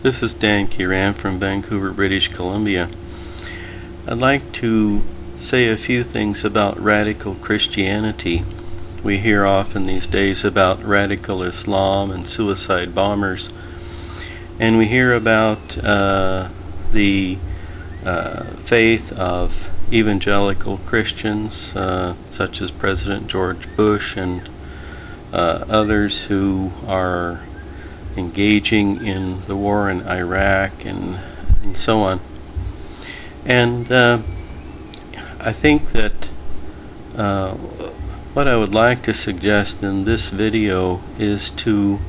This is Dan Kiran from Vancouver, British Columbia. I'd like to say a few things about radical Christianity. We hear often these days about radical Islam and suicide bombers, and we hear about the faith of evangelical Christians such as President George Bush and others who are engaging in the war in Iraq and so on. And I think that what I would like to suggest in this video is to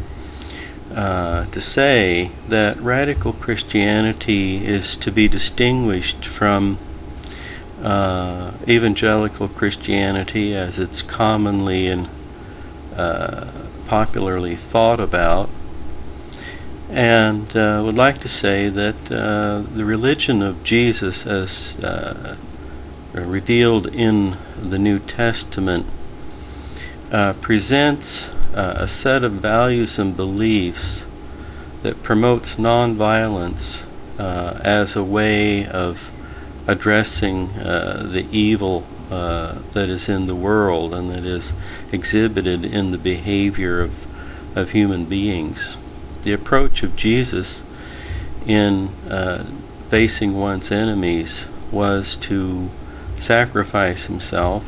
say that radical Christianity is to be distinguished from evangelical Christianity as it's commonly and popularly thought about, and would like to say that the religion of Jesus as revealed in the New Testament presents a set of values and beliefs that promotes nonviolence as a way of addressing the evil that is in the world and that is exhibited in the behavior of human beings. The approach of Jesus in facing one's enemies was to sacrifice himself,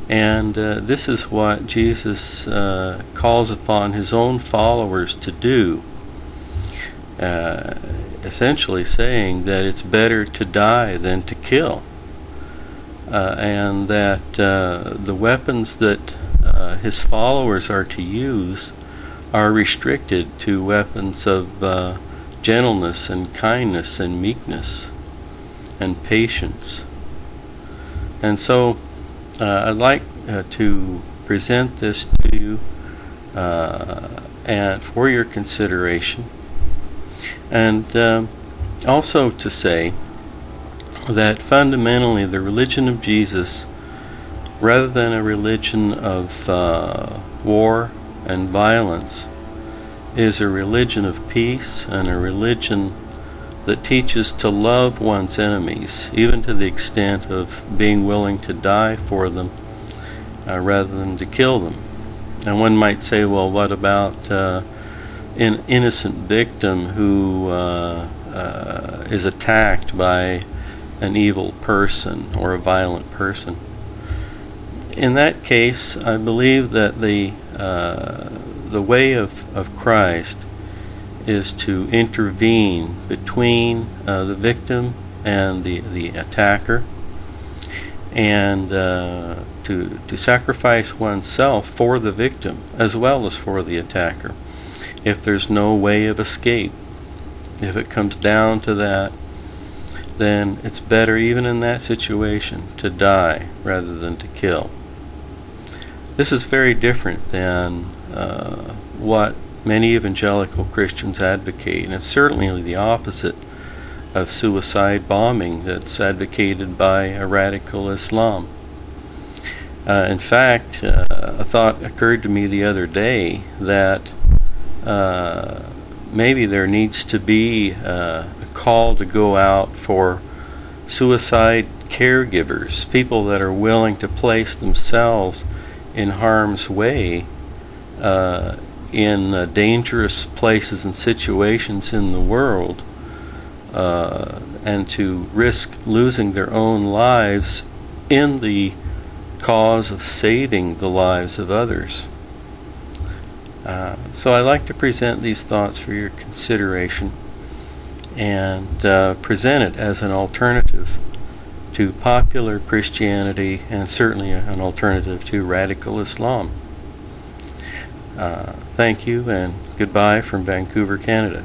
and this is what Jesus calls upon his own followers to do, essentially saying that it's better to die than to kill, and that the weapons that his followers are to use are restricted to weapons of gentleness and kindness and meekness and patience. And so I'd like to present this to you and for your consideration, and also to say that fundamentally the religion of Jesus, rather than a religion of war and violence, is a religion of peace and a religion that teaches to love one's enemies, even to the extent of being willing to die for them rather than to kill them. And one might say, well, what about an innocent victim who is attacked by an evil person or a violent person? In that case, I believe that the way of Christ is to intervene between the victim and the attacker, and to sacrifice oneself for the victim as well as for the attacker, if there's no way of escape. If it comes down to that, then it's better, even in that situation, to die rather than to kill. This is very different than what many evangelical Christians advocate, and it's certainly the opposite of suicide bombing that's advocated by a radical Islam. In fact, a thought occurred to me the other day that maybe there needs to be a call to go out for suicide caregivers, people that are willing to place themselves in harm's way in dangerous places and situations in the world, and to risk losing their own lives in the cause of saving the lives of others. So I like to present these thoughts for your consideration and present it as an alternative to popular Christianity, and certainly an alternative to radical Islam. Thank you, and goodbye from Vancouver, Canada.